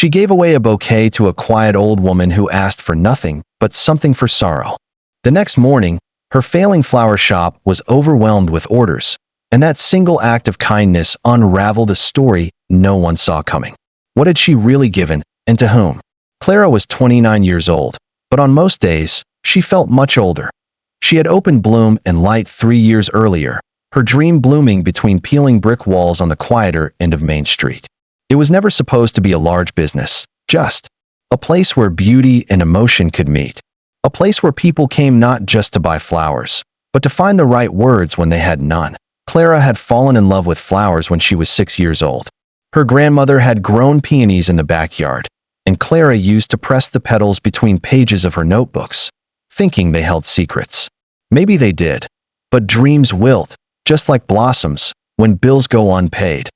She gave away a bouquet to a quiet old woman who asked for nothing but something for sorrow. The next morning, her failing flower shop was overwhelmed with orders, and that single act of kindness unraveled a story no one saw coming. What had she really given, and to whom? Clara was 29 years old, but on most days, she felt much older. She had opened Bloom and Light 3 years earlier, her dream blooming between peeling brick walls on the quieter end of Main Street. It was never supposed to be a large business, just a place where beauty and emotion could meet. A place where people came not just to buy flowers, but to find the right words when they had none. Clara had fallen in love with flowers when she was 6 years old. Her grandmother had grown peonies in the backyard, and Clara used to press the petals between pages of her notebooks, thinking they held secrets. Maybe they did, but dreams wilt, just like blossoms, when bills go unpaid.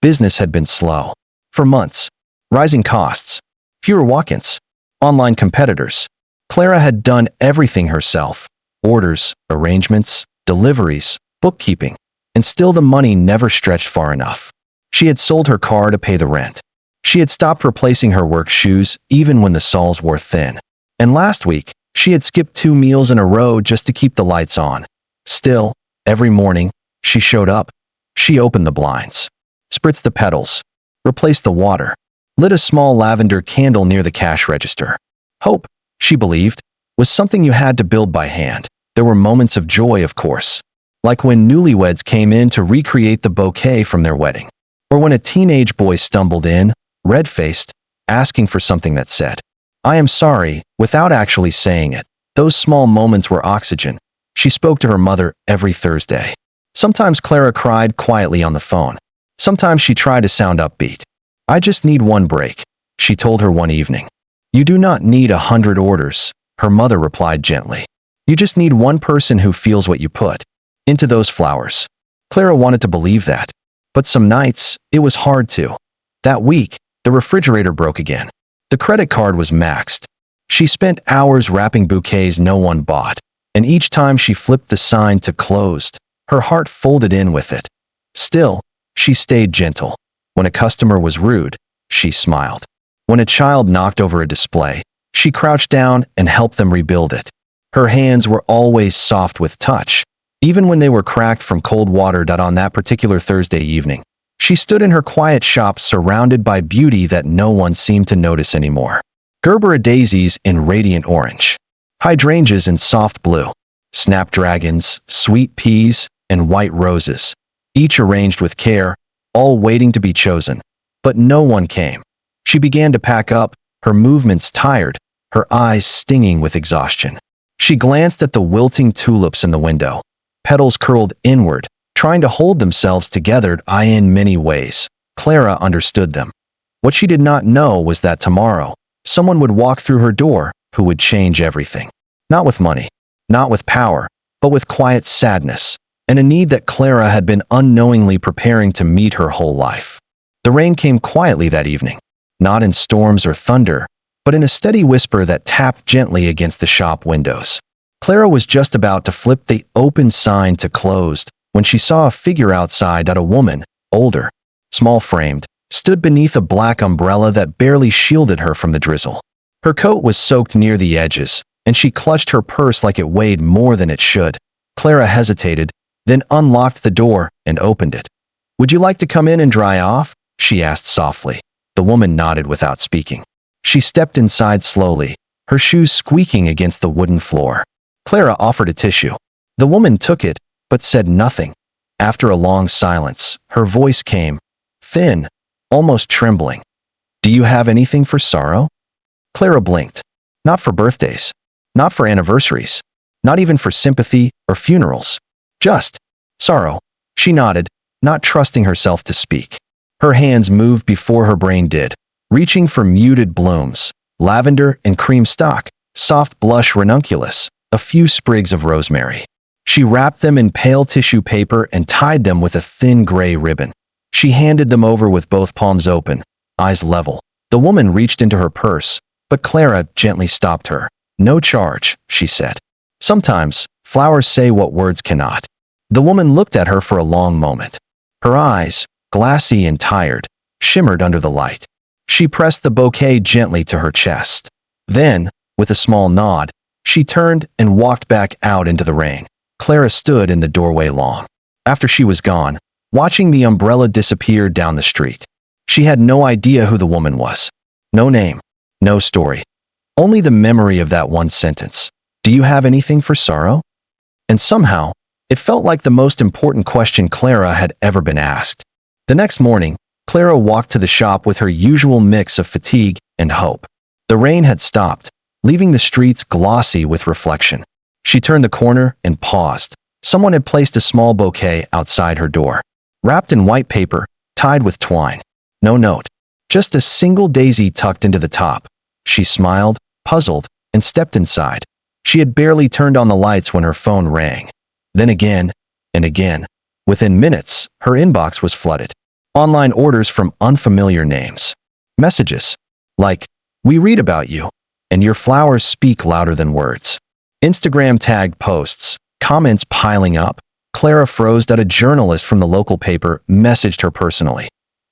Business had been slow. For months. Rising costs. Fewer walk-ins. Online competitors. Clara had done everything herself. Orders, arrangements, deliveries, bookkeeping. And still the money never stretched far enough. She had sold her car to pay the rent. She had stopped replacing her work shoes even when the soles wore thin. And last week, she had skipped 2 meals in a row just to keep the lights on. Still, every morning, she showed up. She opened the blinds, spritzed the petals, replaced the water, lit a small lavender candle near the cash register. Hope, she believed, was something you had to build by hand. There were moments of joy, of course, like when newlyweds came in to recreate the bouquet from their wedding, or when a teenage boy stumbled in, red-faced, asking for something that said, "I am sorry," without actually saying it. Those small moments were oxygen. She spoke to her mother every Thursday. Sometimes Clara cried quietly on the phone. Sometimes she tried to sound upbeat. "I just need one break," she told her one evening. "You do not need 100 orders," her mother replied gently. "You just need one person who feels what you put into those flowers." Clara wanted to believe that, but some nights, it was hard to. That week, the refrigerator broke again. The credit card was maxed. She spent hours wrapping bouquets no one bought, and each time she flipped the sign to closed, her heart folded in with it. Still, she stayed gentle. When a customer was rude, she smiled. When a child knocked over a display, she crouched down and helped them rebuild it. Her hands were always soft with touch, even when they were cracked from cold water. On that particular Thursday evening, she stood in her quiet shop surrounded by beauty that no one seemed to notice anymore. Gerbera daisies in radiant orange, hydrangeas in soft blue, snapdragons, sweet peas, and white roses, each arranged with care, all waiting to be chosen. But no one came. She began to pack up, her movements tired, her eyes stinging with exhaustion. She glanced at the wilting tulips in the window, petals curled inward, trying to hold themselves together. In many ways, Clara understood them. What she did not know was that tomorrow, someone would walk through her door who would change everything. Not with money, not with power, but with quiet sadness, and a need that Clara had been unknowingly preparing to meet her whole life. The rain came quietly that evening, not in storms or thunder, but in a steady whisper that tapped gently against the shop windows. Clara was just about to flip the open sign to closed when she saw a figure outside. A woman, older, small-framed, stood beneath a black umbrella that barely shielded her from the drizzle. Her coat was soaked near the edges, and she clutched her purse like it weighed more than it should. Clara hesitated, then unlocked the door and opened it. "Would you like to come in and dry off?" she asked softly. The woman nodded without speaking. She stepped inside slowly, her shoes squeaking against the wooden floor. Clara offered a tissue. The woman took it, but said nothing. After a long silence, her voice came, thin, almost trembling. "Do you have anything for sorrow?" Clara blinked. Not for birthdays. Not for anniversaries. Not even for sympathy or funerals. Just sorrow. She nodded, not trusting herself to speak. Her hands moved before her brain did, reaching for muted blooms, lavender and cream stock, soft blush ranunculus, a few sprigs of rosemary. She wrapped them in pale tissue paper and tied them with a thin gray ribbon. She handed them over with both palms open, eyes level. The woman reached into her purse, but Clara gently stopped her. "No charge," she said. "Sometimes, flowers say what words cannot." The woman looked at her for a long moment. Her eyes, glassy and tired, shimmered under the light. She pressed the bouquet gently to her chest. Then, with a small nod, she turned and walked back out into the rain. Clara stood in the doorway long. After she was gone, watching the umbrella disappear down the street. She had no idea who the woman was. No name. No story. Only the memory of that one sentence. Do you have anything for sorrow? And somehow, it felt like the most important question Clara had ever been asked. The next morning, Clara walked to the shop with her usual mix of fatigue and hope. The rain had stopped, leaving the streets glossy with reflection. She turned the corner and paused. Someone had placed a small bouquet outside her door, wrapped in white paper, tied with twine. No note, just a single daisy tucked into the top. She smiled, puzzled, and stepped inside. She had barely turned on the lights when her phone rang. Then again, and again. Within minutes, her inbox was flooded. Online orders from unfamiliar names. Messages like, "We read about you, and your flowers speak louder than words." Instagram tagged posts, comments piling up. Clara froze that a journalist from the local paper messaged her personally.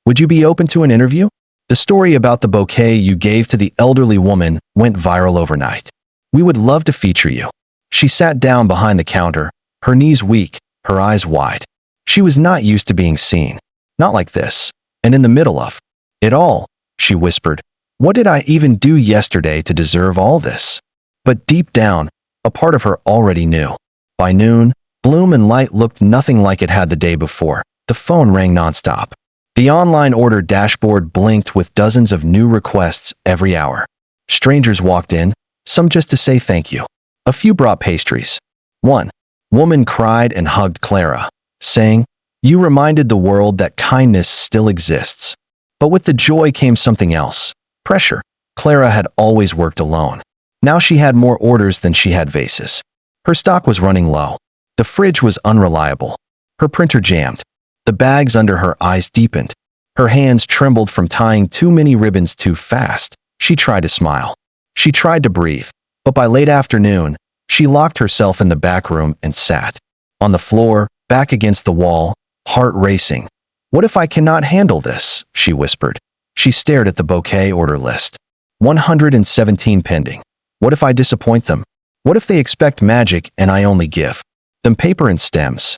"Would you be open to an interview? The story about the bouquet you gave to the elderly woman went viral overnight. We would love to feature you." She sat down behind the counter, her knees weak, her eyes wide. She was not used to being seen. Not like this. And in the middle of it all, she whispered, "What did I even do yesterday to deserve all this?" But deep down, a part of her already knew. By noon, bloom and light looked nothing like it had the day before. The phone rang nonstop. The online order dashboard blinked with dozens of new requests every hour. Strangers walked in, some just to say thank you. A few brought pastries. One woman cried and hugged Clara, saying, "You reminded the world that kindness still exists." But with the joy came something else. Pressure. Clara had always worked alone. Now she had more orders than she had vases. Her stock was running low. The fridge was unreliable. Her printer jammed. The bags under her eyes deepened. Her hands trembled from tying too many ribbons too fast. She tried to smile. She tried to breathe. But by late afternoon, she locked herself in the back room and sat. On the floor, back against the wall, heart racing. "What if I cannot handle this?" she whispered. She stared at the bouquet order list. 117 pending. What if I disappoint them? What if they expect magic and I only give them paper and stems?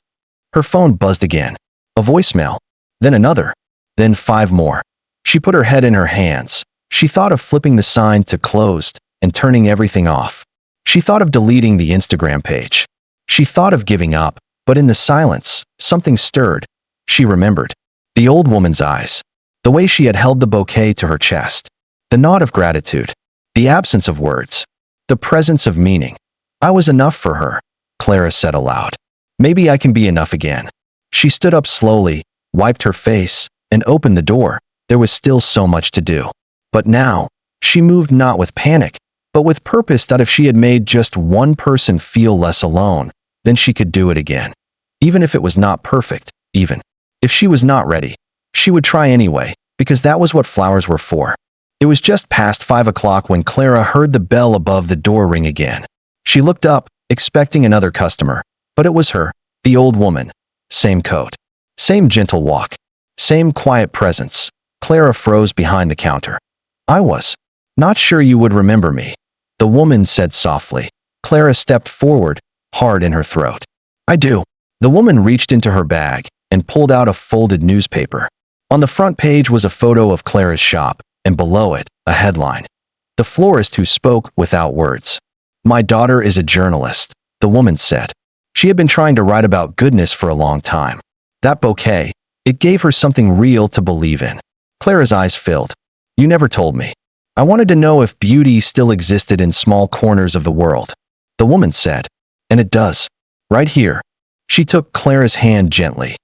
Her phone buzzed again. A voicemail. Then another. Then 5 more. She put her head in her hands. She thought of flipping the sign to closed and turning everything off. She thought of deleting the Instagram page. She thought of giving up, but in the silence, something stirred. She remembered. The old woman's eyes. The way she had held the bouquet to her chest. The nod of gratitude. The absence of words. The presence of meaning. "I was enough for her," Clara said aloud. "Maybe I can be enough again." She stood up slowly, wiped her face, and opened the door. There was still so much to do. But now, she moved not with panic, but with purpose that if she had made just one person feel less alone, then she could do it again. Even if it was not perfect, even if she was not ready, she would try anyway, because that was what flowers were for. It was just past 5 o'clock when Clara heard the bell above the door ring again. She looked up, expecting another customer, but it was her, the old woman. Same coat. Same gentle walk. Same quiet presence. Clara froze behind the counter. "I was not sure you would remember me," the woman said softly. Clara stepped forward, hard in her throat. "I do." The woman reached into her bag and pulled out a folded newspaper. On the front page was a photo of Clara's shop, and below it, a headline. "The florist who spoke without words." "My daughter is a journalist," the woman said. She had been trying to write about goodness for a long time. That bouquet, it gave her something real to believe in. Clara's eyes filled. "You never told me. I wanted to know if beauty still existed in small corners of the world," the woman said. "And it does. Right here." She took Clara's hand gently.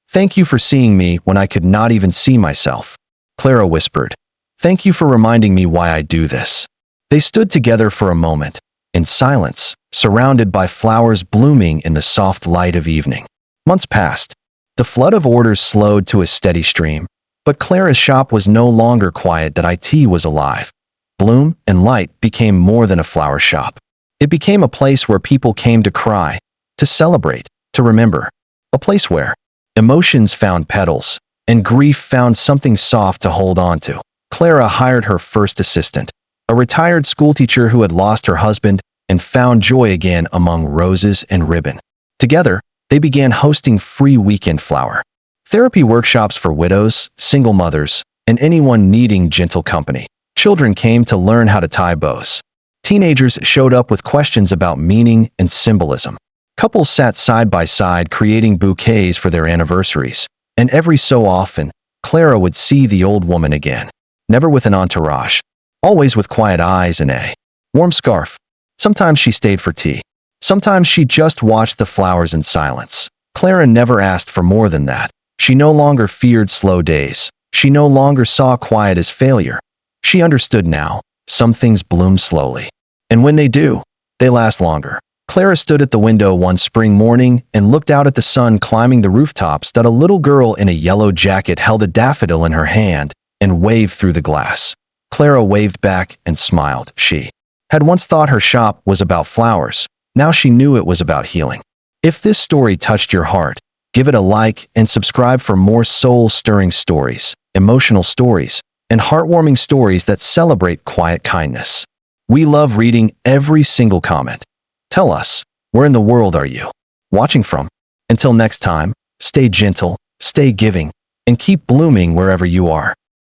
"Thank you for seeing me when I could not even see myself," Clara whispered. "Thank you for reminding me why I do this." They stood together for a moment, in silence, surrounded by flowers blooming in the soft light of evening. Months passed. The flood of orders slowed to a steady stream, but Clara's shop was no longer quiet. That it was alive. Bloom and light became more than a flower shop. It became a place where people came to cry, to celebrate, to remember. A place where emotions found petals, and grief found something soft to hold on to. Clara hired her first assistant, a retired schoolteacher who had lost her husband and found joy again among roses and ribbon. Together, they began hosting free weekend flower therapy workshops for widows, single mothers, and anyone needing gentle company. Children came to learn how to tie bows. Teenagers showed up with questions about meaning and symbolism. Couples sat side by side creating bouquets for their anniversaries, and every so often, Clara would see the old woman again. Never with an entourage, always with quiet eyes and a warm scarf. Sometimes she stayed for tea. Sometimes she just watched the flowers in silence. Clara never asked for more than that. She no longer feared slow days. She no longer saw quiet as failure. She understood now. Some things bloom slowly. And when they do, they last longer. Clara stood at the window one spring morning and looked out at the sun climbing the rooftops that a little girl in a yellow jacket held a daffodil in her hand and waved through the glass. Clara waved back and smiled. She had once thought her shop was about flowers. Now she knew it was about healing. If this story touched your heart, give it a like and subscribe for more soul-stirring stories, emotional stories, and heartwarming stories that celebrate quiet kindness. We love reading every single comment. Tell us, where in the world are you watching from? Until next time, stay gentle, stay giving, and keep blooming wherever you are.